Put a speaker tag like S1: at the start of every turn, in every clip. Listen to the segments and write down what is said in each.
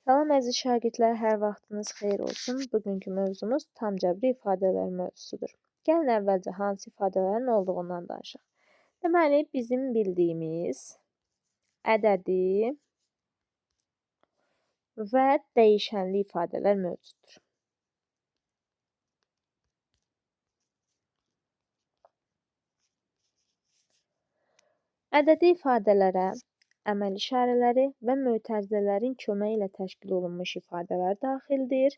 S1: Salam əziz şagirdlər, hər vaxtınız xeyir olsun. Bugünkü mövzumuz tam cəbri ifadələr mövzusudur. Gəlin əvvəlcə hansı ifadələrin olduğundan danışaq. Deməli, bizim bildiyimiz ədədi və dəyişənli ifadələr mövcuddur. Ədədi ifadələrə əməl işarələri və mötərizələrin köməyi ilə təşkil olunmuş ifadələr daxildir.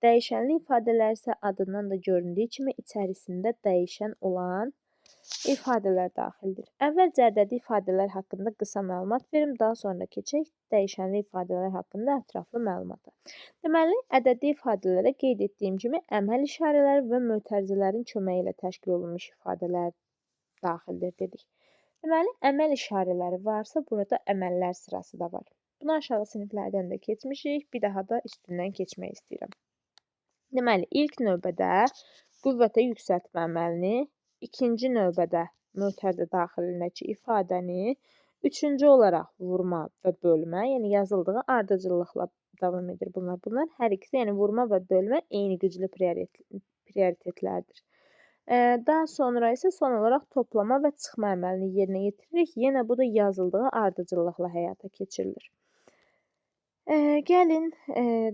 S1: Dəyişənli ifadələr isə adından da göründüyü kimi içərisində dəyişən olan ifadələr daxildir. Əvvəlcə ədədi ifadələr haqqında qısa məlumat verim, daha sonra keçək dəyişənli ifadələr haqqında ətraflı məlumata. Deməli, ədədi ifadələrə qeyd etdiyim kimi əməl işarələri və mötərizələrin köməyi ilə təşkil olunmuş ifadələr daxildir dedik. Deməli, əməl işarələri varsa, burada əməllər sırası da var. Bunu aşağı siniflərdən də keçmişik, bir daha da üstündən keçmək istəyirəm. Deməli, ilk növbədə qüvvətə yüksəltmə əməlini, ikinci növbədə mötərizə daxilindəki ifadəni, üçüncü olaraq vurma və bölmə, yəni yazıldığı ardıcıllıqla davam edir bunlar. Bunlar hər ikisi, yəni vurma və bölmə eyni güclü prioritetlərdir. Daha sonra isə son olaraq toplama və çıxma əməlini yerinə yetiririk. Yenə bu da yazıldığı ardıcıllıqla həyata keçirilir. Gəlin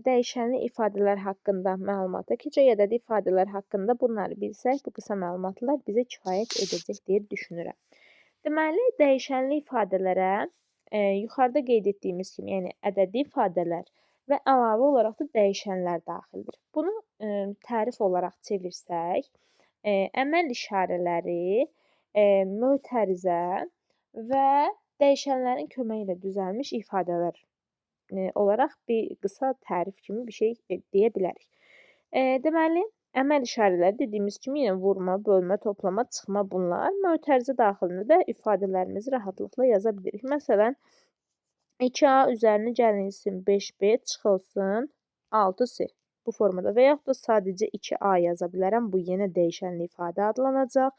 S1: dəyişənli ifadələr haqqında məlumata keçək. Ədədi ifadələr haqqında bunları bilsək, bu qısa məlumatlar bizə kifayət edəcək deyə düşünürəm. Deməli, dəyişənli ifadələrə yuxarıda qeyd etdiyimiz kimi, yəni ədədi ifadələr və əlavə olaraq da dəyişənlər daxildir. Bunu tərif olaraq çevirsək, əməl işarələri, mötərizə və dəyişənlərin köməyi ilə düzəlmiş ifadələr olaraq bir qısa tərif kimi bir şey deyə bilərik. Deməli, əməl işarələri dediyimiz kimi yenə vurma, bölmə, toplama, çıxma bunlar. Mötərizə daxilində də ifadələrimizi rahatlıqla yaza bilirik. Məsələn, 2A üzərinə gəlinsin 5B çıxılsın 6C. Bu formada və yaxud da sadəcə 2A yaza bilərəm. Bu yenə dəyişənli ifadə adlanacaq.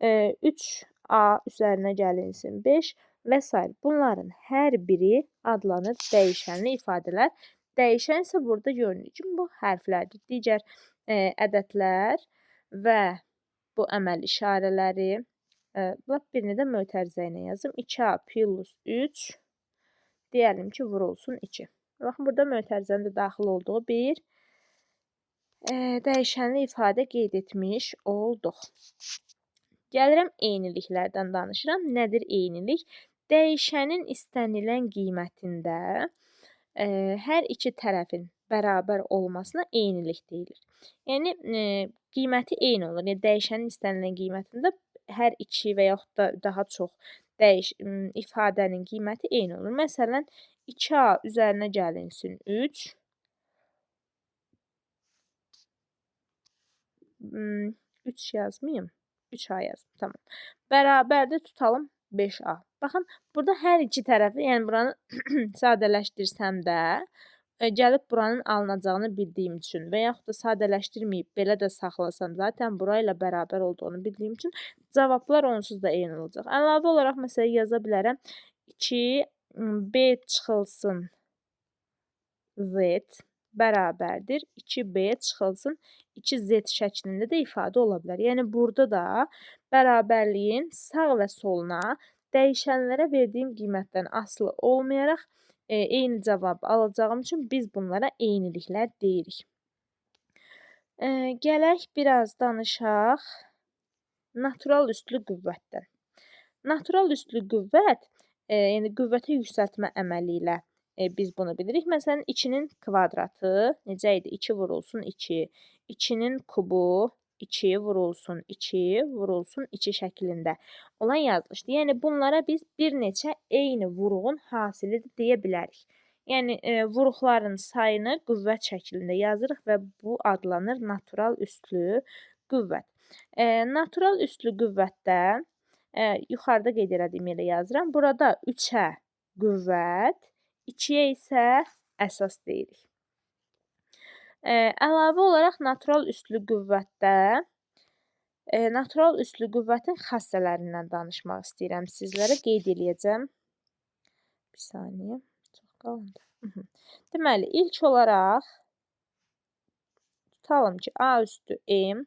S1: 3A üzərinə gəlinsin 5 və s. Bunların hər biri adlanır dəyişənli ifadələr. Dəyişən isə burada görünür ki, bu hərflərdir. Digər ədədlər və bu əməl işarələri. Birini də mötərizə ilə yazım. 2A plus 3 deyəlim ki, vurulsun 2. Baxın, burada mötərizənin də daxil olduğu bir dəyişənli ifadə qeyd etmiş olduq. Gəlirəm eyniliklərdən danışıram. Nədir eynilik? Dəyişənin istənilən qiymətində hər iki tərəfin bərabər olmasına eynilik deyilir. Yəni, qiyməti eyni olur. Yəni, dəyişənin istənilən qiymətində hər iki və yaxud da daha çox ifadənin qiyməti eyni olur. Məsələn, 2A üzərinə gəlinsin 3. 3 yazmayım. 3A yazdım. Tamam. Bərabərdə tutalım 5A. Baxın, burada hər iki tərəfi, yəni buranı sadələşdirsəm də, gəlib buranın alınacağını bildiyim üçün və yaxud da sadələşdirməyib belə də saxlasam, zaten bura ilə bərabər olduğunu bildiyim üçün cavablar onsuz da eyni olacaq. Əlavə olaraq məsələn yaza bilərəm 2B çıxılsın Z bərabərdir 2B çıxılsın 2Z şəklində də ifadə ola bilər. Yəni, burada da bərabərliyin sağ və soluna dəyişənlərə verdiyim qiymətdən asılı olmayaraq eyni cavab alacağım üçün biz bunlara eyniliklər deyirik. Gələk biraz danışaq natural üslü qüvvətdən. Natural üslü qüvvət, yəni qüvvətə yüksəltmə əməli ilə biz bunu bilirik. Məsələn, 2-nin kvadratı necə idi? 2 vurulsun 2. 2-nin kubu 2 vurulsun 2 vurulsun 2 şəklində olan yazılışdır. Yəni, bunlara biz bir neçə eyni vuruğun hasilidir deyə bilərik. Yəni, vuruqların sayını qüvvət şəklində yazırıq və bu adlanır natural üslü qüvvət. Natural üslü qüvvətdə yuxarıda qeyd elədiyim yerə yazıram. Burada 3-ə qüvvət, 2-yə isə əsas deyirik. Əlavə olaraq natural üslü qüvvətin xassələrindən danışmaq istəyirəm sizlərə, qeyd eləyəcəm. Bir saniyə, çox qalındı. Deməli, ilk olaraq tutalım ki, A üstü M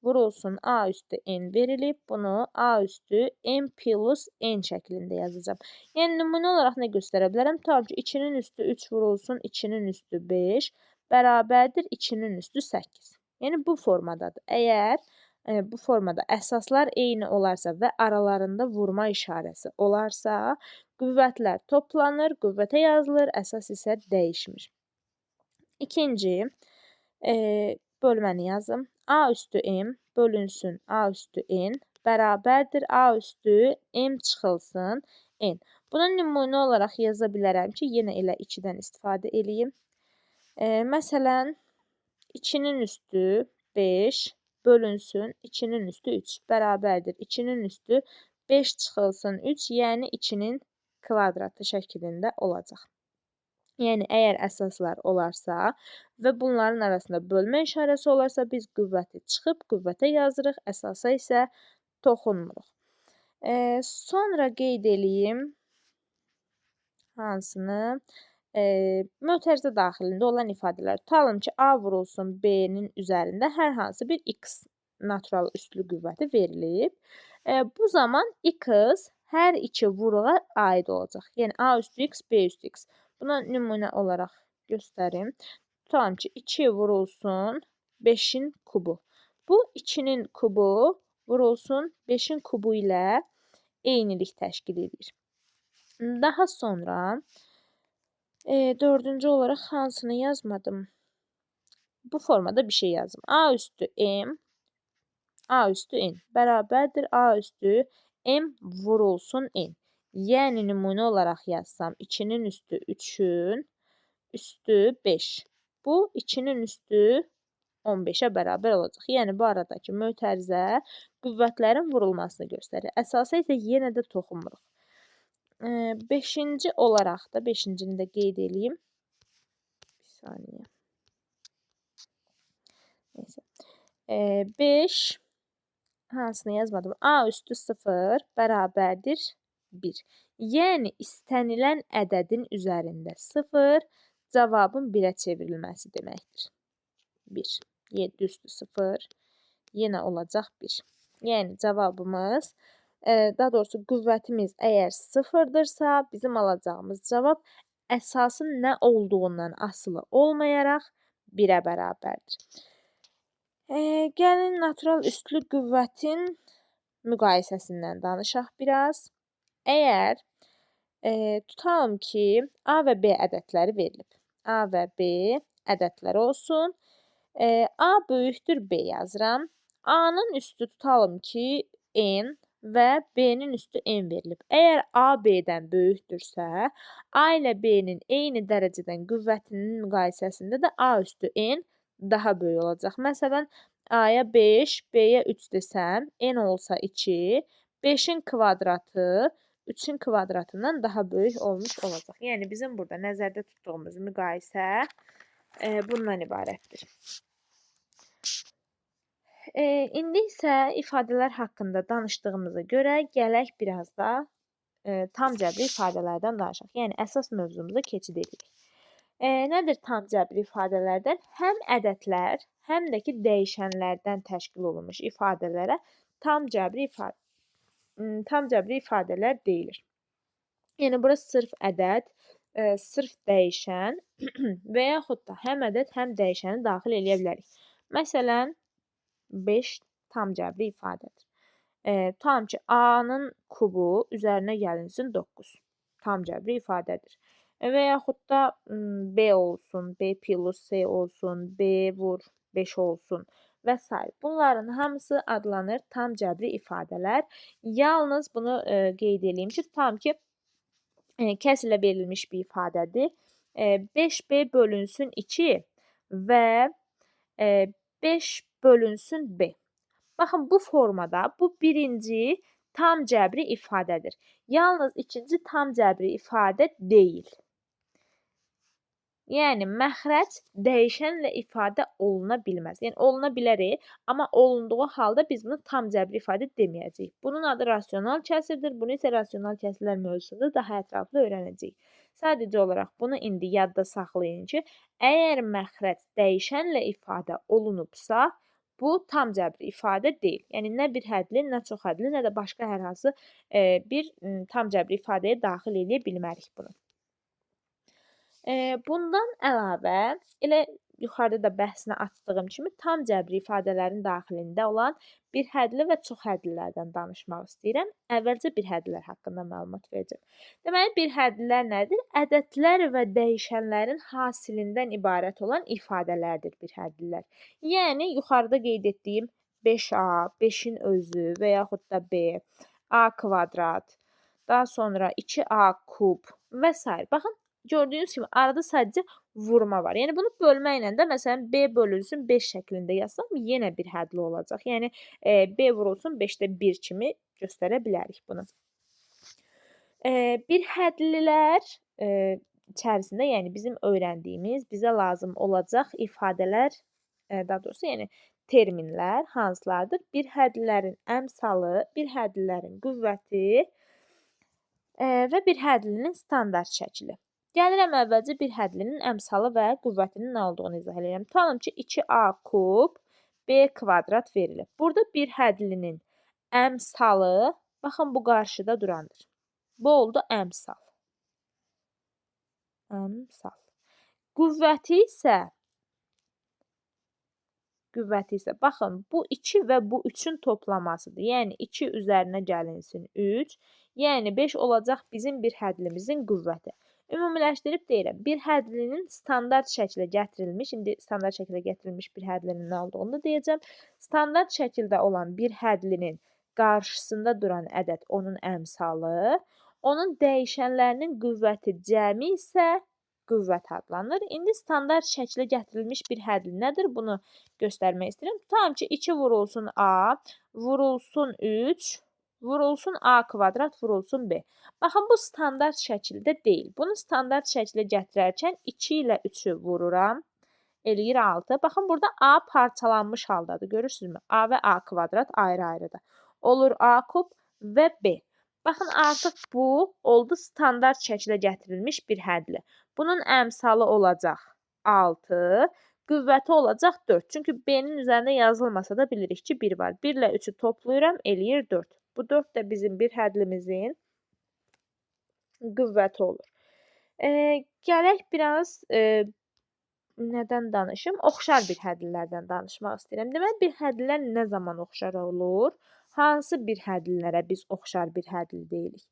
S1: vurulsun A üstü N verilib. Bunu A üstü M plus N şəklində yazacağam. Yəni, nümunə olaraq nə göstərə bilərəm? Tutalım ki, 2-nin üstü 3 vurulsun 2-nin üstü 5 bərabərdir 2-nin üstü 8. Yəni, bu formadadır. Əgər bu formada əsaslar eyni olarsa və aralarında vurma işarəsi olarsa, qüvvətlər toplanır, qüvvətə yazılır, əsas isə dəyişmir. İkinci, bölməni yazım. A üstü M bölünsün A üstü N bərabərdir A üstü M çıxılsın N. Buna nümunə olaraq yaza bilərəm ki, yenə elə 2-dən istifadə edeyim. Məsələn, 2-nin üstü 5 bölünsün 2-nin üstü 3 bərabərdir 2-nin üstü 5 çıxılsın 3, yəni 2-nin kvadratı şəklində olacaq. Yəni, əgər əsaslar olarsa və bunların arasında bölmə işarəsi olarsa, biz qüvvəti çıxıb qüvvətə yazırıq, əsasa isə toxunmuruq. Sonra qeyd eləyim hansını? Mötərizə daxilində olan ifadələr. Tutalım ki, A vurulsun B-nin üzərində hər hansı bir x natural üslü qüvvəti verilib. Bu zaman x hər iki vuruğa aid olacaq. Yəni, A üstü x, B üstü x. Buna nümunə olaraq göstərim. Tutalım ki, 2 vurulsun 5-in kubu. Bu 2-nin kubu vurulsun 5-in kubu ilə eynilik təşkil edir. Daha sonra dördüncü olaraq hansını yazmadım? Bu formada bir şey yazdım. A üstü M, A üstü N bərabərdir A üstü M vurulsun N. Yəni, nümunə olaraq yazsam 2-nin üstü 3-ün üstü 5. Bu 2-nin üstü 15-ə bərabər olacaq. Yəni, bu aradakı mötərizə qüvvətlərin vurulmasını göstərir. Əsası isə yenə də toxunmuruq. 5-ci olaraq da 5-cini də qeyd edeyim. Bir saniyə. Neysə. 5 hansını yazmadım? A üstü 0 bərabərdir 1. Yəni, istənilən ədədin üzərində 0 cavabın 1-ə çevrilməsi deməkdir. 1. 7 üstü 0 yenə olacaq 1. Yəni, cavabımız, daha doğrusu qüvvətimiz əgər 0-dırsa, bizim alacağımız cavab əsasın nə olduğundan asılı olmayaraq 1-ə bərabərdir. Gəlin, natural üslü qüvvətin müqayisəsindən danışaq biraz. Əgər tutalım ki, A və B ədədləri verilib. A və B ədədləri olsun. A böyükdür B yazıram. A-nın üstü tutalım ki, N və B-nin üstü N verilib. Əgər A B-dən böyükdürsə, A ilə B-nin eyni dərəcədən qüvvətinin müqayisəsində də A üstü N daha böyük olacaq. Məsələn, A-ya 5, B-yə 3 desəm, N olsa 2, 5-in kvadratı 3-ün kvadratından daha böyük olmuş olacaq. Yəni, bizim burada nəzərdə tutduğumuz müqayisə bundan ibarətdir. İndi isə ifadələr haqqında danışdığımıza görə gələk biraz da tam cəbri ifadələrdən danışaq. Yəni, əsas mövzumuza keçid edirik. Nədir tam cəbri ifadələrdən? Həm ədədlər, həm də ki, dəyişənlərdən təşkil olunmuş ifadələrə tam cəbri ifadələr deyilir. Yəni, bura sırf ədəd, sırf dəyişən və yaxud da həm ədəd, həm dəyişəni daxil eləyə bilərik. Məsələn, 5 tam cəbri ifadədir. Tutalım ki, A-nın kubu üzərinə gəlinsin 9. Tam cəbri ifadədir. Və yaxud da B olsun, B plus C olsun, B vur 5 olsun və s. Bunların hamısı adlanır tam cəbri ifadələr. Yalnız bunu qeyd edeyim ki, tutalım ki, kəsrlə verilmiş bir ifadədir. 5B bölünsün 2 və 5 bölünsün B. Baxın, bu formada bu birinci tam cəbri ifadədir. Yalnız ikinci tam cəbri ifadə deyil. Yəni, məxrəc dəyişənlə ifadə oluna bilməz. Yəni, oluna bilərik, amma olunduğu halda biz bunu tam cəbri ifadə deməyəcəyik. Bunun adı rasional kəsrdir. Bunu isə rasional kəsrlər mövzusunda daha ətraflı öyrənəcəyik. Sadəcə olaraq bunu indi yadda saxlayın ki, əgər məxrəc dəyişənlə ifadə olunubsa, bu tam cəbri ifadə deyil. Yəni nə bir hədli, nə çox hədli, nə də başqa hər hansı bir tam cəbri ifadəyə daxil edə bilmərik bunu. Bundan əlavə, elə yuxarıda da bəhsini açdığım kimi tam cəbri ifadələrin daxilində olan bir hədli və çox hədlilərdən danışmaq istəyirəm. Əvvəlcə bir hədlilər haqqında məlumat verəcəm. Deməli, bir hədlilər nədir? Ədədlər və dəyişənlərin hasilindən ibarət olan ifadələrdir bir hədlilər. Yəni, yuxarıda qeyd etdiyim 5a, 5-in özü və yaxud da b, a kvadrat, daha sonra 2a kub və s. Baxın, gördüyünüz kimi arada sadəcə vurma var. Yəni bunu bölməklə də məsələn b bölünsün 5 şəklində yazsam yenə bir hədli olacaq. Yəni b vurulsun 5-də 1 kimi göstərə bilərik bunu. Bir hədlilər içərisində, yəni bizim öyrəndiyimiz, bizə lazım olacaq ifadələr, daha doğrusu, yəni terminlər hansılardır? Bir hədlilərin əmsalı, bir hədlilərin qüvvəti və bir hədlinin standart şəkli. Gəlirəm əvvəlcə bir hədlinin əmsalı və qüvvətinin nə olduğunu izah edirəm. Tutalım ki, 2a kub b kvadrat verilib. Burada bir hədlinin əmsalı, baxın bu qarşıda durandır. Bu oldu əmsal. Əmsal. Qüvvəti isə, baxın, bu 2 və bu 3-ün toplamasıdır. Yəni 2 üzərinə gəlinsin 3, yəni 5 olacaq bizim bir hədlimizin qüvvəti. Ümumiləşdirib deyirəm, bir hədlinin standart şəklə gətirilmiş, indi standart şəklə gətirilmiş bir hədlinin nə olduğunu da deyəcəm. Standart şəkildə olan bir hədlinin qarşısında duran ədəd onun əmsalı, onun dəyişənlərinin qüvvəti cəmi isə qüvvət adlanır. İndi standart şəklə gətirilmiş bir hədl nədir? Bunu göstərmək istəyirəm. Tutalım ki, 2 vurulsun a, vurulsun 3, vurulsun a kvadrat, vurulsun b. Baxın, bu standart şəkildə deyil. Bunu standart şəklə gətirərkən 2 ilə 3-ü vururam, eləyir 6. Baxın, burada a parçalanmış haldadır, görürsünüzmü? A və a kvadrat ayrı-ayrıdır. Olur a kub və b. Baxın, artıq bu oldu standart şəklə gətirilmiş bir hədli. Bunun əmsalı olacaq 6, qüvvəti olacaq 4. Çünki b-nin üzərində yazılmasa da bilirik ki, 1 var. 1 ilə 3-ü toplayıram, eləyir 4. Bu 4 də bizim bir hədlimizin qüvvəti olur. Gələk biraz nədən danışım? Oxşar bir hədlilərdən danışmaq istəyirəm. Deməli, bir hədlilər nə zaman oxşar olur? Hansı bir hədlilərə biz oxşar bir hədli deyirik?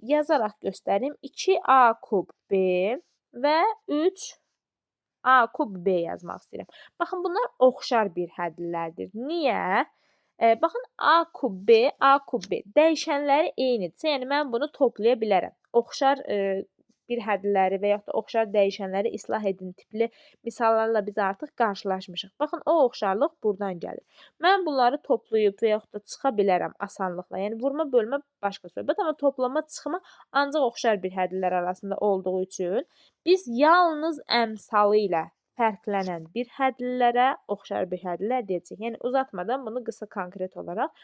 S1: Yazaraq göstərim. 2a kub b və 3a kub b yazmaq istəyirəm. Baxın, bunlar oxşar bir hədlilərdir. Niyə? Baxın, a kub b dəyişənləri eynidirsə, yəni mən bunu toplaya bilərəm. Oxşar bir hədliləri və yaxud da oxşar dəyişənləri islah edin tipli misallarla biz artıq qarşılaşmışıq. Baxın, o oxşarlıq buradan gəlir. Mən bunları toplayıb və yaxud da çıxa bilərəm asanlıqla. Yəni vurma, bölmə başqa söhbət, amma toplama, çıxma ancaq oxşar bir hədlilər arasında olduğu üçün biz yalnız əmsalı ilə fərqlənən bir hədlilərə oxşar bir hədlilər deyəcəyik. Yəni uzatmadan bunu qısa konkret olaraq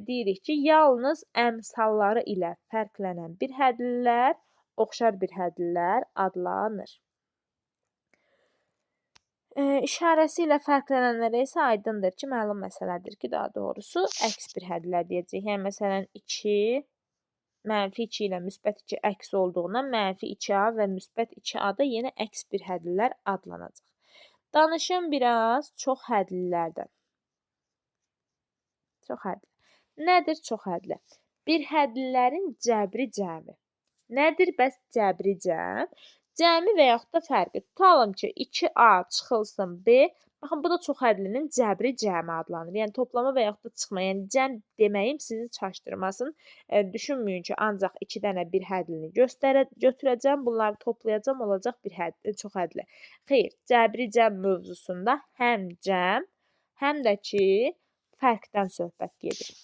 S1: deyirik ki, yalnız əmsalları ilə fərqlənən bir hədlilər oxşar bir hədlilər adlanır. İşarəsi ilə fərqlənənlərə isə aydındır ki, məlum məsələdir ki, daha doğrusu əks bir hədlilər deyəcəyik. Yəni məsələn 2 mənfi 2 ilə müsbət 2 əks olduğundan mənfi 2a və müsbət 2a da yenə əks bir hədlilər adlanacaq. Danışım biraz çox hədlilərdən. Çox hədli. Nədir çox hədli? Bir hədlilərin cəbri cəmi. Nədir bəs cəbri cəm? Cəmi və yaxud da fərqi. Tutalım ki, 2a çıxılsın b. Baxın, bu da çox hədlinin cəbri cəmi adlanır. Yəni toplama və yaxud da çıxma. Yəni cəm deməyim sizi çaşdırmasın. Düşünməyin ki, ancaq 2 dənə bir hədlini götürəcəm, bunları toplayacam, olacaq bir hədli, çox hədli. Xeyr, cəbri cəm mövzusunda həm cəm, həm də ki, fərqdən söhbət gedir.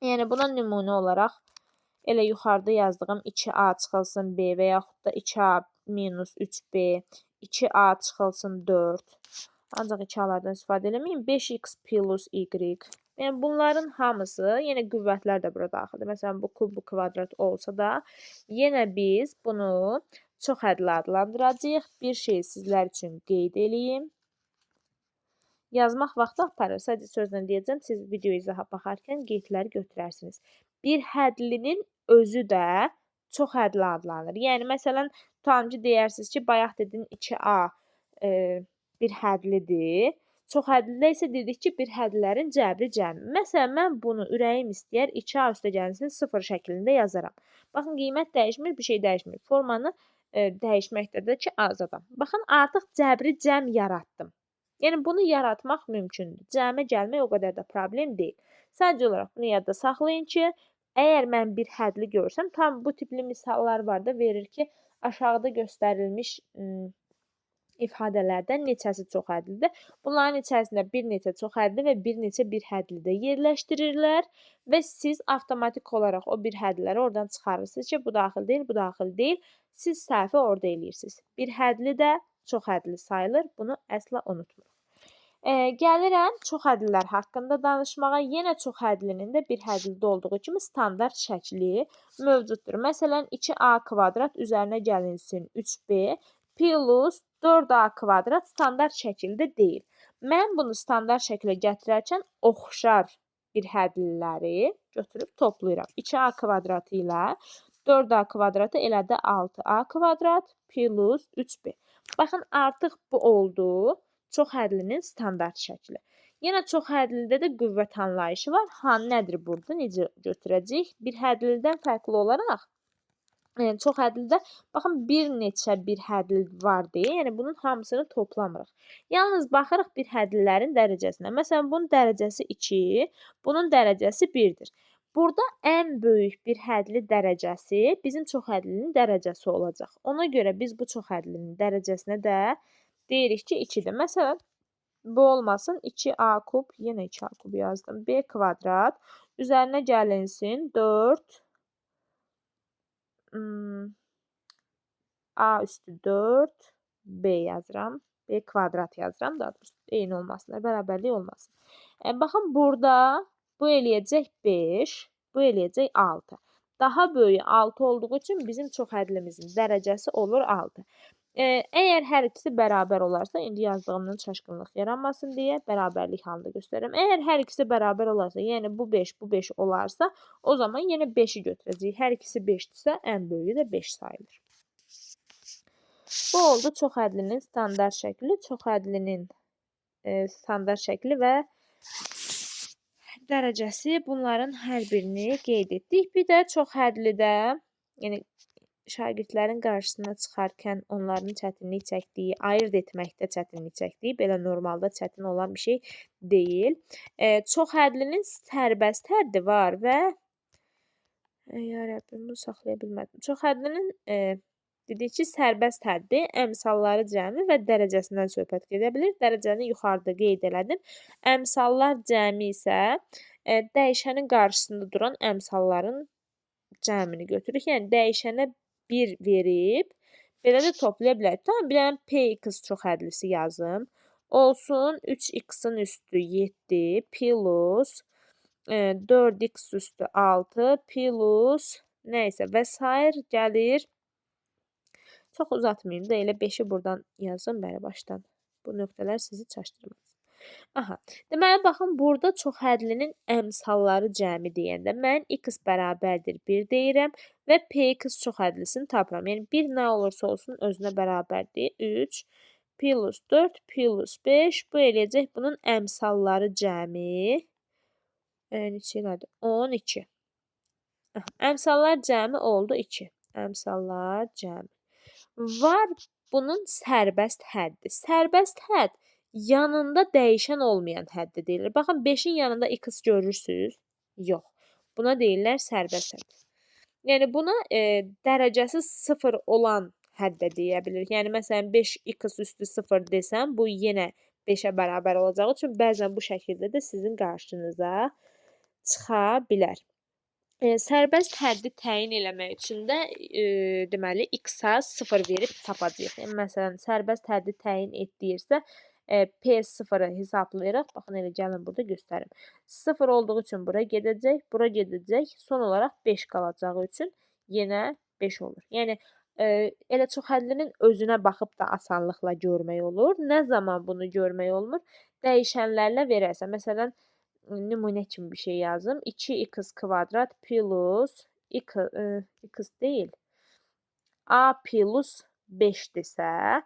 S1: Yəni buna nümunə olaraq elə yuxarıda yazdığım 2a çıxılsın b və yaxud da 2a minus 3b, 2a çıxılsın 4. Ancaq 2a-lardan istifadə eləməyin. 5x plus y Yəni bunların hamısı, yenə qüvvətlər də bura daxildir. Məsələn, bu kub, bu kvadrat olsa da, yenə biz bunu çoxhədli adlandıracağıq. Bir şey sizlər üçün qeyd eləyim. Yazmaq vaxtı aparır. Sadəcə sözlə deyəcəm, siz video izaha baxarkən qeydləri götürərsiniz. Bir hədlinin özü də çoxhədli adlanır. Yəni məsələn, tutalım ki, deyərsiniz ki, bayaq dedin 2A bir hədlidir. Çoxhədlidə isə dedik ki, bir hədlərin cəbri cəmi. Məsələn, mən bunu ürəyim istəyər 2A üstəgəlsin 0 şəklində yazaram. Baxın, qiymət dəyişmir, bir şey dəyişmir. Formanı dəyişməkdədir ki, azadan. Baxın, artıq cəbri cəm yaratdım. Yəni, bunu yaratmaq mümkündür. Cəmə gəlmək o qədər də problem deyil. Sadəcə olaraq bunu yadda saxlayın ki, əgər mən bir hədli görsəm, tam bu tipli misallar var da, verir ki, aşağıda göstərilmiş ifadələrdən neçəsi çoxhədlidir? Bunların içərisində bir neçə çoxhədli və bir neçə bir hədli də yerləşdirirlər və siz avtomatik olaraq o bir hədliləri oradan çıxarırsınız ki, bu daxil deyil, bu daxil deyil. Siz səhvi orada eləyirsiniz. Bir hədli də çoxhədli sayılır. Bunu əsla unutmayın. Gəlirəm çoxhədlilər haqqında danışmağa. Yenə çoxhədlinin də bir hədlidə olduğu kimi standart şəkli mövcuddur. Məsələn, 2A kvadrat üzərinə gəlinsin 3B plus 4A kvadrat standart şəkildə deyil. Mən bunu standart şəklə gətirərkən oxşar bir hədliləri götürüb toplayıram. 2A kvadratı ilə 4A kvadratı elədi 6A kvadrat plus 3B. Baxın, artıq bu oldu çoxhədlinin standart şəkli. Yenə çoxhədlidə də qüvvət anlayışı var. Nədir burada? Necə götürəcəyik? Bir hədlidən fərqli olaraq çoxhədlidə baxın bir neçə bir hədli var deyə, yəni bunun hamısını toplamırıq. Yalnız baxırıq bir hədlilərin dərəcəsinə. Məsələn, bunun dərəcəsi 2, bunun dərəcəsi 1-dir. Burada ən böyük bir hədli dərəcəsi bizim çoxhədlinin dərəcəsi olacaq. Ona görə biz bu çoxhədlinin dərəcəsinə də deyirik ki, 2-dir. Məsələn, bu olmasın 2A kub, yenə 2A kub yazdım. B kvadrat üzərinə gəlinsin 4 A üstü 4 B yazıram. B kvadrat yazıram. Daha doğrusu eyni olmasınlar, bərabərlik olmasın. Baxın, burada bu eləyəcək 5, bu eləyəcək 6. Daha böyük 6 olduğu üçün bizim çoxhədlimizin dərəcəsi olur 6. Əgər hər ikisi bərabər olarsa, indi yazdığımdan çaşqınlıq yaranmasın deyə bərabərlik halında göstərirəm. Əgər hər ikisi bərabər olarsa, yəni bu 5, bu 5 olarsa, o zaman yenə 5-i götürəcəyik. Hər ikisi 5-dirsə, ən böyüyü də 5 sayılır. Bu oldu çoxhədlinin standart şəkli, çoxhədlinin standart şəkli və dərəcəsi. Bunların hər birini qeyd etdik. Bir də çoxhədlidə, yəni şagirdlərin qarşısına çıxarkən onların çətinlik çəkdiyi, ayırd etməkdə çətinlik çəkdiyi, belə normalda çətin olan bir şey deyil. Çoxhədlinin sərbəst həddi var və ya Rəbbim, bunu saxlaya bilmədim. Çoxhədlinin dedik ki, sərbəst həddi, əmsalları cəmi və dərəcəsindən söhbət gedə bilir. Dərəcəni yuxarıda qeyd elədim. Əmsallar cəmi isə dəyişənin qarşısında duran əmsalların cəmini götürürük. Yəni dəyişənə 1 verib, belə də toplaya bilərik. Tamam, bir dənə px çoxhədlisi yazım. Olsun 3x-in üstü 7 plus 4x üstü 6 plus nəysə və sair gəlir. Çox uzatmayayım da, elə 5-i buradan yazım bəri başdan. Bu nöqtələr sizi çaşdırmaz. Aha, deməli, baxın, burada çoxhədlinin əmsalları cəmi deyəndə mən x bərabərdir 1 deyirəm və px çoxhədlisini tapıram. Yəni, 1 nə olursa olsun özünə bərabərdir. 3 plus 4 plus 5, bu eləyəcək bunun əmsalları cəmi. Neçə elədi? 12. Əmsallar cəmi oldu 2. Əmsallar cəmi. Var bunun sərbəst həddi. Sərbəst hədd yanında dəyişən olmayan həddi deyilir. Baxın, 5-in yanında x görürsünüz? Yox. Buna deyirlər sərbəst hədd. Yəni, buna dərəcəsi 0 olan həddə deyə bilirik. Yəni, məsələn, 5x üstü 0 desəm, bu yenə 5-ə bərabər olacağı üçün bəzən bu şəkildə də sizin qarşınıza çıxa bilər. Sərbəst həddi təyin eləmək üçün də deməli x-a 0 verib tapacağıq. Yəni, məsələn, sərbəst həddi təyin et deyirsə, P0'ı hesablayırıq. Baxın, elə gəlin burada göstərim. 0 olduğu üçün bura gedəcək, bura gedəcək. Son olaraq 5 qalacağı üçün yenə 5 olur. Yəni, elə çoxhəllinin özünə baxıb da asanlıqla görmək olur. Nə zaman bunu görmək olmur? Dəyişənlərlə verərsən. Məsələn, nümunə kimi bir şey yazım. 2x kvadrat plus x deyil, a plus 5-dirsə,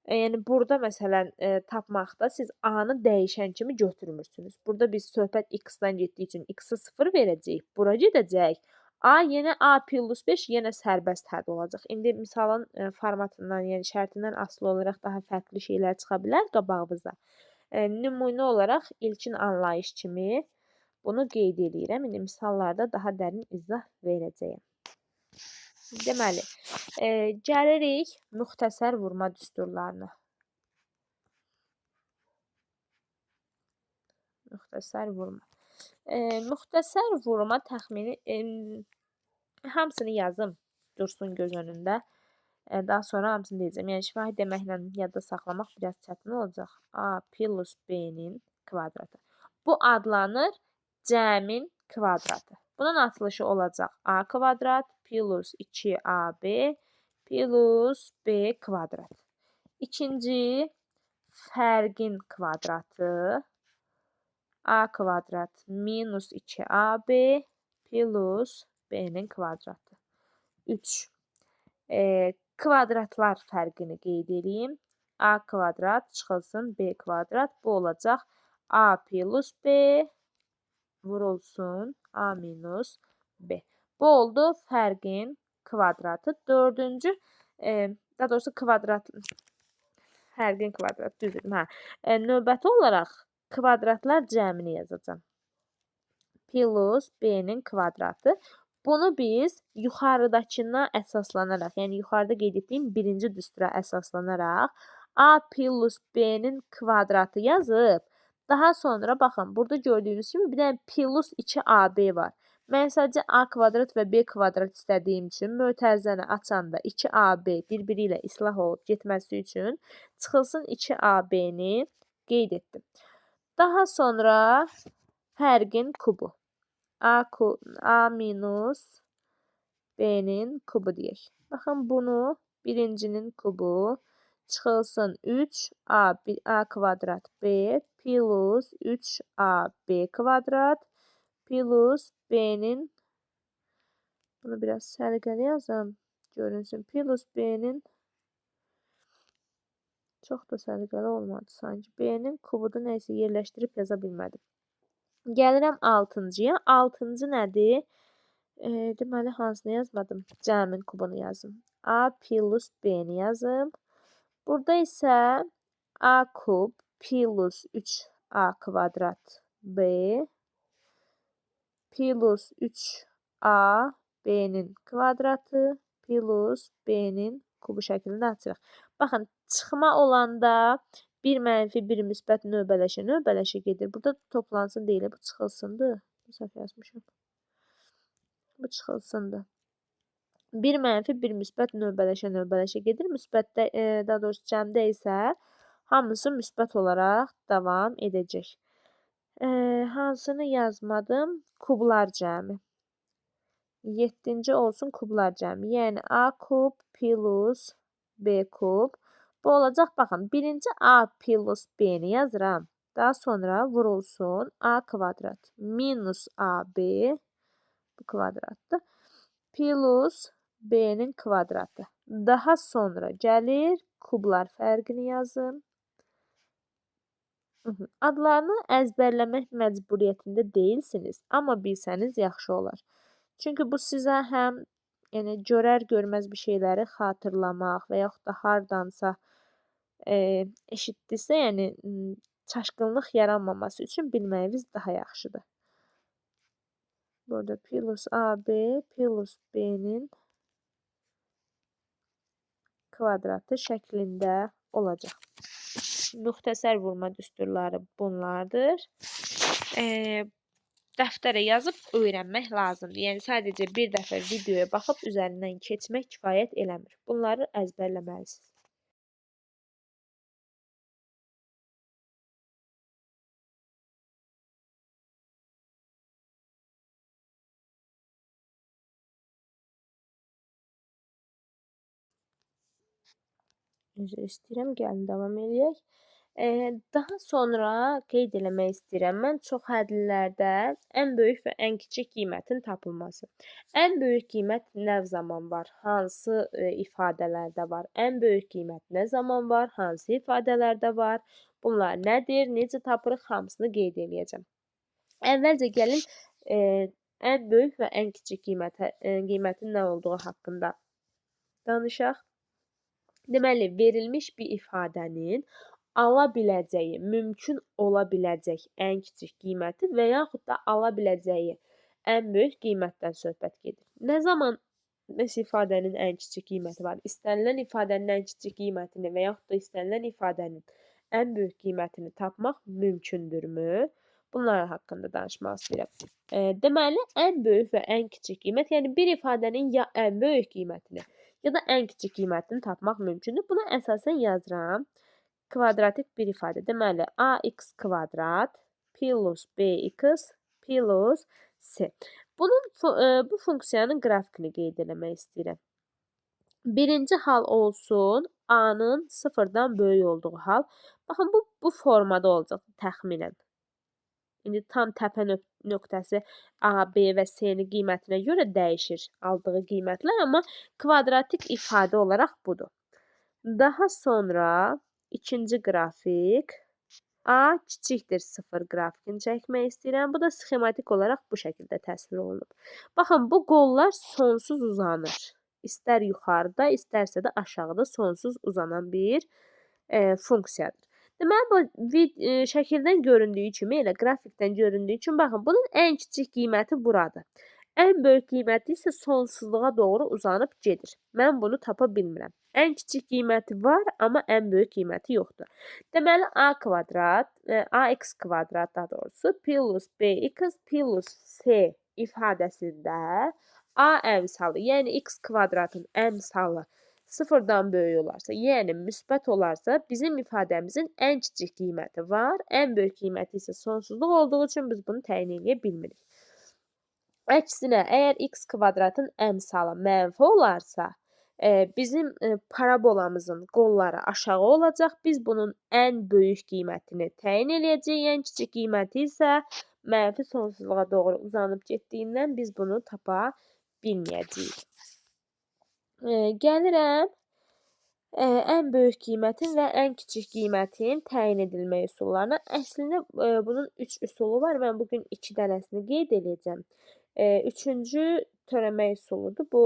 S1: yəni burada məsələn tapmaqda siz a-nı dəyişən kimi götürmürsünüz. Burada biz söhbət x-dan getdiyi üçün x-i 0 verəcəyik. Bura gedəcək. A yenə a plus 5 yenə sərbəst hədd olacaq. İndi misalın formatından, yəni şərtindən asılı olaraq daha fərqli şeylər çıxa bilər qabağımıza. Nümunə olaraq ilkin anlayış kimi bunu qeyd edirəm. İndi misallarda daha dərin izah verəcəyəm. Deməli, gəlirik müxtəsər vurma düsturlarına. Müxtəsər vurma. Müxtəsər vurma təxmini hamısını yazım, dursun göz önündə. Daha sonra hamısını deyəcəm. Yəni şifahi deməklə yadda saxlamaq biraz çətin olacaq. A plus B-nin kvadratı. Bu adlanır cəmin kvadratı. Bunun açılışı olacaq a kvadrat plus 2ab plus b kvadrat. İkinci fərqin kvadratı a kvadrat minus 2ab plus b-nin kvadratı. 3. Kvadratlar fərqini qeyd edeyim. A kvadrat çıxılsın b kvadrat. Bu olacaq a plus b vurulsun a minus b. Bu oldu fərqin kvadratı. Dördüncü, daha doğrusu fərqin kvadratı düzdür. Növbəti olaraq kvadratlar cəmini yazacağam. Plus b-nin kvadratı. Bunu biz yuxarıdakına əsaslanaraq, yəni yuxarıda qeyd etdiyim birinci düstura əsaslanaraq a plus b-nin kvadratı yazıb, daha sonra baxın, burada gördüyünüz kimi bir dənə plus 2ab var. Mən sadəcə a kvadrat və b kvadrat istədiyim üçün mötərizəni açanda 2ab bir-biri ilə islah olub getməsi üçün çıxılsın 2ab-ni qeyd etdim. Daha sonra fərqin kubu. A minus B-nin kubu deyək. Baxın, bunu birincinin kubu çıxılsın 3a kvadrat b plus 3ab kvadrat plus b-nin, bunu biraz səliqəli yazım, görünsün, plus b-nin, çox da səliqəli olmadı sanki. B-nin kubudu neysə yerləşdirib yaza bilmədim. Gəlirəm 6-cıya. 6-cı nədir? Deməli, hansını yazmadım? Cəmin kubunu yazım. A plus B-ni yazım. Burada isə A kub plus 3A kvadrat B plus 3A B-nin kvadratı plus B-nin kubu şəklində açırıq. Baxın, çıxma olanda 1 mənfi 1 müsbət növbələşə gedir. Burada toplansın deyilir. Bu çıxılsındır. Bu səhv yazmışam. Bu çıxılsındır. 1 mənfi 1 müsbət növbələşə gedir. Müsbətdə, daha doğrusu cəmdə isə hamısı müsbət olaraq davam edəcək. Hansını yazmadım? Kublar cəmi. 7-ci olsun kublar cəmi. Yəni A kub plus B kub. Bu olacaq, baxın, birinci A plus B-ni yazıram. Daha sonra vurulsun A kvadrat minus AB, bu kvadratdır, plus B-nin kvadratı. Daha sonra gəlir, kublar fərqini yazın. Adlarını əzbərləmək məcburiyyətində deyilsiniz, amma bilsəniz yaxşı olar. Çünki bu sizə həm görər-görməz bir şeyləri xatırlamaq və yaxud da hardansa eşitdisə, yəni çaşqınlıq yaranmaması üçün bilməyiniz daha yaxşıdır. Burada plus AB plus B-nin kvadratı şəklində olacaq. Müxtəsər vurma düsturları bunlardır. Dəftərə yazıb öyrənmək lazımdır. Yəni sadəcə bir dəfə videoya baxıb üzərindən keçmək kifayət eləmir. Bunları əzbərləməlisiniz. Üzr istəyirəm, gəlin davam eləyək. Daha sonra qeyd eləmək istəyirəm, mən çox hədlilərdə ən böyük və ən kiçik qiymətin tapılması. Ən böyük qiymət nə zaman var? Hansı ifadələrdə var? Ən böyük qiymət nə zaman var? Hansı ifadələrdə var? Bunlar nədir? Necə tapırıq? Hamısını qeyd eləyəcəm. Əvvəlcə gəlin ən böyük və ən kiçik qiymətin nə olduğu haqqında danışaq. Deməli, verilmiş bir ifadənin ala biləcəyi, mümkün ola biləcək ən kiçik qiyməti və yaxud da ala biləcəyi ən böyük qiymətdən söhbət gedir. Nə zaman nəsə ifadənin ən kiçik qiyməti var? İstənilən ifadənin ən kiçik qiymətini və yaxud da istənilən ifadənin ən böyük qiymətini tapmaq mümkündürmü? Bunlar haqqında danışmaq istəyirəm. Deməli, ən böyük və ən kiçik qiymət, yəni bir ifadənin ya ən böyük qiymətini, ya da ən kiçik qiymətini tapmaq mümkündür. Buna əsasən yazıram. Kvadratik bir ifadə. Deməli, ax kvadrat plus bx plus c. Bu funksiyanın qrafikini qeyd eləmək istəyirəm. Birinci hal olsun, a-nın sıfırdan böyük olduğu hal. Baxın, bu formada olacaq təxminən. İndi tam təpə nöqtəsi A, B və C-nin qiymətinə görə dəyişir aldığı qiymətlər, amma kvadratik ifadə olaraq budur. Daha sonra ikinci qrafik A kiçikdir 0 qrafikini çəkmək istəyirəm. Bu da sxematik olaraq bu şəkildə təsvir olunub. Baxın, bu qollar sonsuz uzanır. İstər yuxarıda, istərsə də aşağıda sonsuz uzanan bir funksiyadır. Deməli, bu şəkildən göründüyü kimi, elə qrafikdən göründüyü kimi, baxın, bunun ən kiçik qiyməti buradır. Ən böyük qiyməti isə sonsuzluğa doğru uzanıb gedir. Mən bunu tapa bilmirəm. Ən kiçik qiyməti var, amma ən böyük qiyməti yoxdur. Deməli, ax kvadrat daha doğrusu, plus bx plus c ifadəsində a əmsalı, yəni x kvadratın əmsalı sıfırdan böyük olarsa, yəni müsbət olarsa, bizim ifadəmizin ən kiçik qiyməti var, ən böyük qiyməti isə sonsuzluq olduğu üçün biz bunu təyin edə bilmirik. Əksinə, əgər x kvadratın əmsalı mənfi olarsa, bizim parabolamızın qolları aşağı olacaq. Biz bunun ən böyük qiymətini təyin eləyəcəyik, ən kiçik qiyməti isə mənfi sonsuzluğa doğru uzanıb getdiyindən biz bunu tapa bilməyəcəyik. Gəlirəm ən böyük qiymətin və ən kiçik qiymətin təyin edilmə üsullarına. Əslində bunun 3 üsulu var. Mən bugün 2 dənəsini qeyd edəcəm. Üçüncü törəmə üsuludur. Bu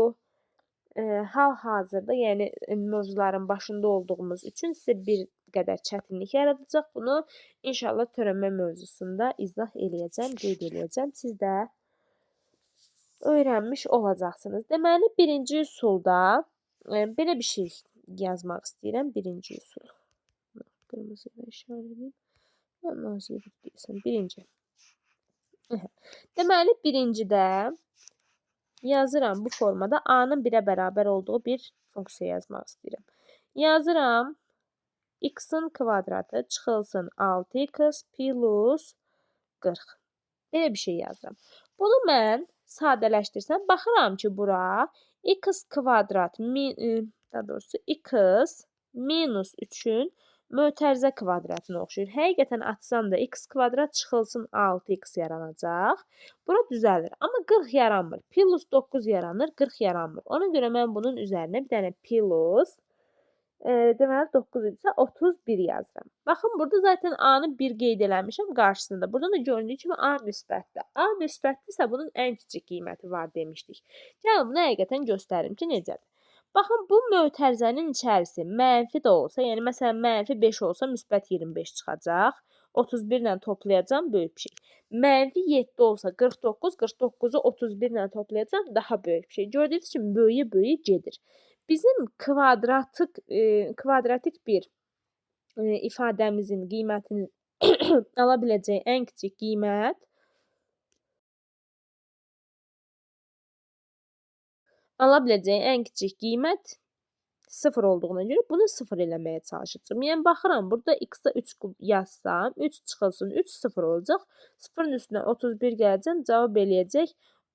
S1: hal-hazırda, yəni mövzuların başında olduğumuz üçün sizə bir qədər çətinlik yaradacaq. Bunu inşallah törəmə mövzusunda izah eləyəcəm, qeyd eləyəcəm. Siz də öyrənmiş olacaqsınız. Deməli, birinci üsulda belə bir şey yazmaq istəyirəm. Birinci üsul. Qırmızı ilə işarələyim. Nazirlik deyirsən. Birinci. Deməli, birincidə yazıram bu formada a-nın 1-ə bərabər olduğu bir funksiya yazmaq istəyirəm. Yazıram x-in kvadratı çıxılsın 6x plus 40. Belə bir şey yazıram. Bunu mən sadələşdirsəm, baxıram ki, bura x kvadrat, daha doğrusu x minus 3-ün mötərizə kvadratına oxşuyur. Həqiqətən açsam da x kvadrat çıxılsın 6x yaranacaq. Bura düzəlir. Amma 40 yaranmır. Plus 9 yaranır, 40 yaranmır. Ona görə mən bunun üzərinə bir dənə plus deməli 9 idisə 31 yazıram. Baxın, burada zaten a-nı 1 qeyd eləmişəm qarşısında. Burada da göründüyü kimi a müsbətdir. A müsbətdirsə bunun ən kiçik qiyməti var demişdik. Yəni bunu həqiqətən göstərim ki, necədir. Baxın, bu mötərizənin içərisi mənfi də olsa, yəni məsələn mənfi 5 olsa müsbət 25 çıxacaq. 31 ilə toplayacam, böyük bir şey. Mənfi 7 olsa 49, 49-u 31 ilə toplayacam, daha böyük bir şey. Gördüyünüz kimi böyüyə-böyüyə gedir. Bizim kvadratik bir ifadəmizin qiymətini ala biləcəyi ən kiçik qiymət 0 olduğuna görə bunu 0 eləməyə çalışacağım. Yəni baxıram, burada x-da 3 yazsam, 3 çıxılsın, 3 0 olacaq. 0-ın üstünə 31 gələcəm, cavab eləyəcək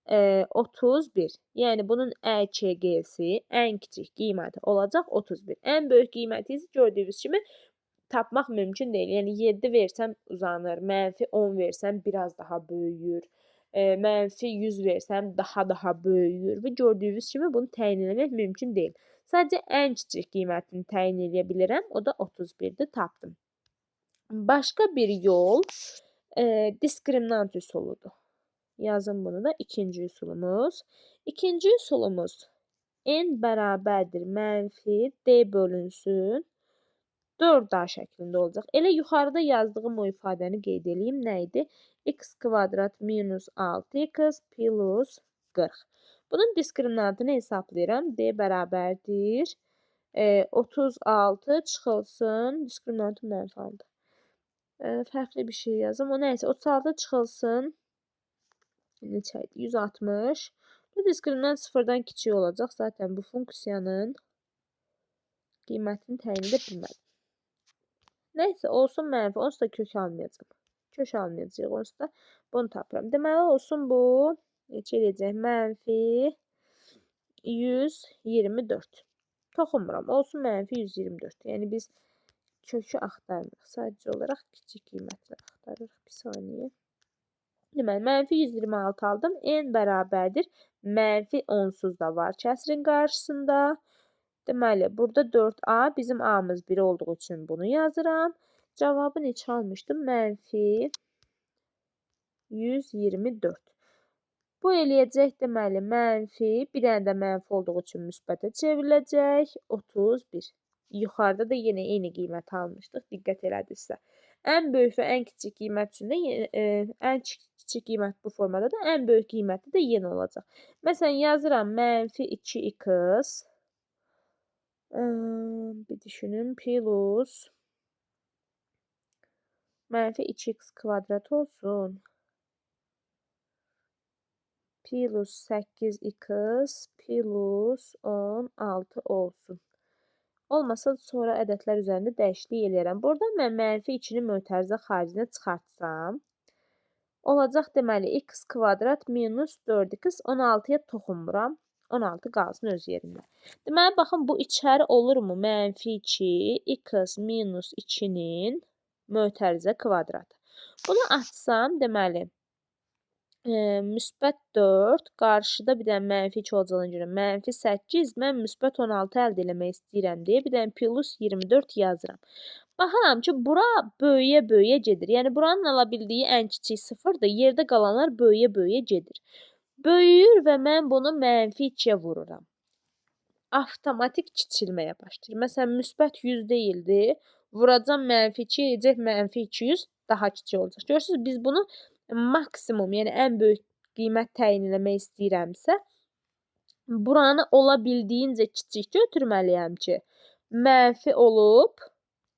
S1: 31. Yəni bunun ƏÇG-si ən kiçik qiyməti olacaq 31. Ən böyük qiyməti isə gördüyünüz kimi tapmaq mümkün deyil. Yəni 7 versəm uzanır, -10 versəm biraz daha böyüyür, -100 versəm daha böyüyür və gördüyünüz kimi bunu təyin etmək mümkün deyil. Sadəcə ən kiçik qiymətini təyin edə bilirəm, o da 31-dir, tapdım. Başqa bir yol diskriminant üsuludur. Yazın bunu da ikinci üsulumuz. İkinci üsulumuz n bərabərdir mənfi d bölünsün 4a şəklində olacaq. Elə yuxarıda yazdığım o ifadəni qeyd edeyim. Nə idi? X kvadrat minus 6x plus 40. Bunun diskriminantını hesablayıram. D bərabərdir 36 çıxılsın. Diskriminantı mənfi aldı. Fərqli bir şey yazım. O nəysə 36 çıxılsın. Neçə idi? 160. Bu diskriminant sıfırdan kiçik olacaq. Zaten bu funksiyanın qiymətini təyin edə bilmədim. Nəysə, olsun mənfi. Onsuz da kök almayacaq. Kök almayacaq. Onsuz da bunu tapıram. Deməli, olsun bu. Neçə edəcək? Mənfi 124. Toxunmuram. Olsun mənfi 124. Yəni biz kökü axtarmırıq. Sadəcə olaraq kiçik qiymətləri axtarırıq. Bir saniyə. Deməli, mənfi 126 aldım. N bərabərdir. Mənfi onsuz da var kəsrin qarşısında. Deməli, burada 4a, bizim a'mız 1 olduğu üçün bunu yazıram. Cavabı neçə almışdım? Mənfi 124. Bu eləyəcək, deməli, mənfi, bir dənə də mənfi olduğu üçün müsbətə çevriləcək. 31. Yuxarıda da yenə eyni qiymət almışdıq. Diqqət elədirsə. Ən böyük və ən kiçik qiymət üçün də ən kiçik qiymət bu formada da ən böyük qiyməti də yenə olacaq. Məsələn, yazıram mənfi 2x bir düşünün plus mənfi 2x kvadrat olsun. Plus 8x plus 16 olsun. Olmasa sonra ədədlər üzərində dəyişiklik eləyərəm. Burada mən mənfi 2-ni mötərizə xaricinə çıxartsam, olacaq deməli x kvadrat minus 4x 16-ya toxunmuram. 16 qalsın öz yerində. Deməli, baxın, bu içəri olurmu? Mənfi 2 x minus 2-nin mötərizə kvadratı. Bunu açsam, deməli, müsbət 4, qarşıda bir dənə mənfi 2 olacağına görə mənfi 8, mən müsbət 16 əldə eləmək istəyirəm deyə bir dənə plus 24 yazıram. Baxıram ki, bura böyüyə-böyüyə gedir. Yəni, buranın ala bildiyi ən kiçik sıfırdır. Yerdə qalanlar böyüyə-böyüyə gedir. Böyüyür və mən bunu mənfi 2-yə vururam. Avtomatik kiçilməyə başlayır. Məsələn, müsbət 100 deyildi. Vuracam mənfi 2, eləyəcək mənfi 200 daha kiçik olacaq. Görürsünüz, biz bunu maksimum, yəni ən böyük qiymət təyin etmək istəyirəmsə, buranı ola bildiyincə kiçik götürməliyəm ki, mənfi olub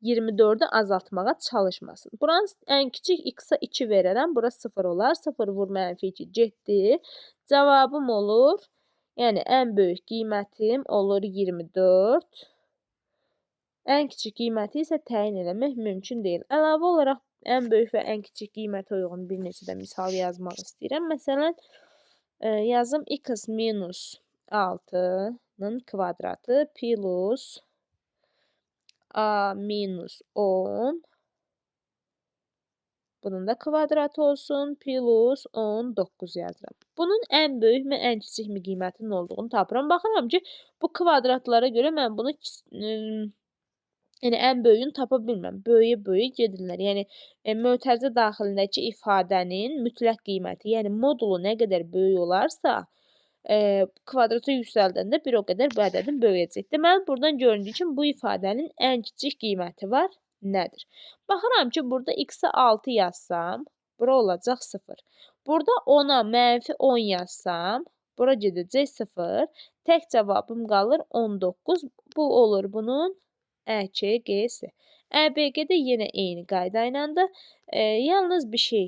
S1: 24-ü azaltmağa çalışmasın. Buranın ən kiçik x-a 2 verərəm, bura 0 olar. 0 vur mənfi 2 getdi. Cavabım olur, yəni ən böyük qiymətim olur 24. Ən kiçik qiyməti isə təyin etmək mümkün deyil. Əlavə olaraq ən böyük və ən kiçik qiymətə uyğun bir neçə də misal yazmaq istəyirəm. Məsələn, yazım x minus 6-nın kvadratı plus a minus 10. Bunun da kvadratı olsun. Plus 19 yazıram. Bunun ən böyük və ən kiçik mi qiymətinin olduğunu tapıram. Baxıram ki, bu kvadratlara görə mən bunu yəni ən böyüyünü tapa bilmirəm. Böyüyə-böyüyə gedirlər. Yəni mötərizə daxilindəki ifadənin mütləq qiyməti, yəni modulu nə qədər böyük olarsa, kvadrata yüksəldəndə bir o qədər bu ədədin böyüyəcək. Deməli, buradan göründüyü kimi bu ifadənin ən kiçik qiyməti var. Nədir? Baxıram ki, burada x-a 6 yazsam, bura olacaq 0. Burada 10-a mənfi 10 yazsam, bura gedəcək 0. Tək cavabım qalır 19. Bu olur bunun ƏÇG-si. ƏBG də yenə eyni qayda ilədir. Yalnız bir şey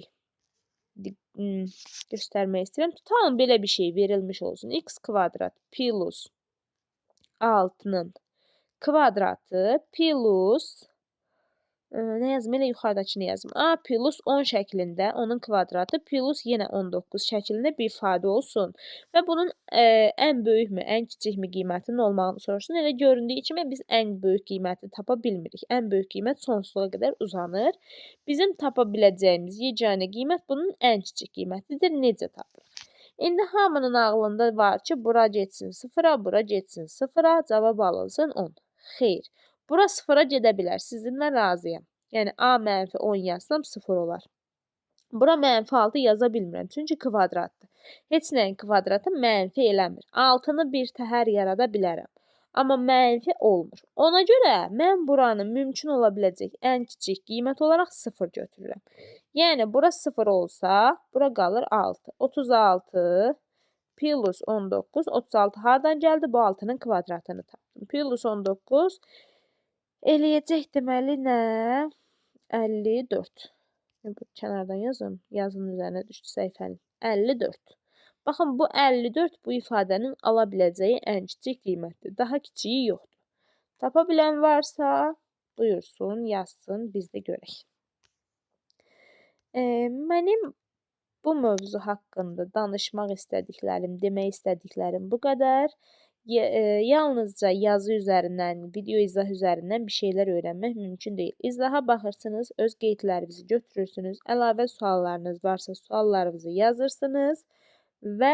S1: göstərmək istəyirəm. Tutalım belə bir şey verilmiş olsun. X kvadrat plus 6-nın kvadratı plus Nə yazım? Elə yuxarıdakını yazım. A plus 10 şəklində onun kvadratı plus yenə 19 şəklində bir ifadə olsun və bunun ən böyükmü, ən kiçikmi qiymətinin olmağını soruşsun. Elə göründüyü kimi biz ən böyük qiyməti tapa bilmirik. Ən böyük qiymət sonsuzluğa qədər uzanır. Bizim tapa biləcəyimiz yeganə qiymət bunun ən kiçik qiymətidir. Necə tapırıq? İndi hamının ağlında var ki, bura getsin 0-a, bura getsin 0-a, cavab alınsın 10. Xeyr. Bura 0-a gedə bilər. Sizinlə razıyam. Yəni A mənfi 10 yazsam 0 olar. Bura mənfi 6 yaza bilmirəm. Çünki kvadratdır. Heç nəyin kvadratı mənfi eləmir. 6-nı bir təhər yarada bilərəm. Amma mənfi olmur. Ona görə mən buranın mümkün ola biləcək ən kiçik qiymət olaraq 0 götürürəm. Yəni bura 0 olsa, bura qalır 6. 36 plus 19. 36 hardan gəldi? Bu 6-nın kvadratını tapdım. Plus 19 eləyəcək deməli nə? 54. Kənardan yazım. Yazının üzərinə düşdü səhifənin. 54. Baxın, bu 54 bu ifadənin ala biləcəyi ən kiçik qiymətdir. Daha kiçiyi yoxdur. Tapa bilən varsa, buyursun, yazsın, biz də görək. Mənim bu mövzu haqqında danışmaq istədiklərim, demək istədiklərim bu qədər. Yalnızca yazı üzərindən, video izah üzərindən bir şeylər öyrənmək mümkün deyil. İzaha baxırsınız, öz qeydlərinizi götürürsünüz, əlavə suallarınız varsa suallarınızı yazırsınız və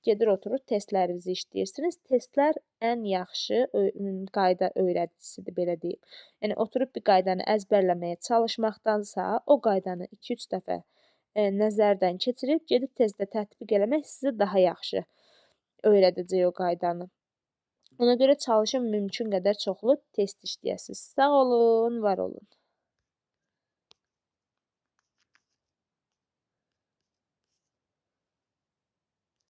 S1: gedir oturur testlərinizi işləyirsiniz. Testlər ən yaxşı qayda öyrədicisidir, belə deyim. Yəni oturub bir qaydanı əzbərləməyə çalışmaqdansa, o qaydanı 2-3 dəfə nəzərdən keçirib gedib testdə tətbiq eləmək sizə daha yaxşı öyrədəcək o qaydanı. Ona görə çalışın mümkün qədər çoxlu test işləyəsiniz. Sağ olun, var olun.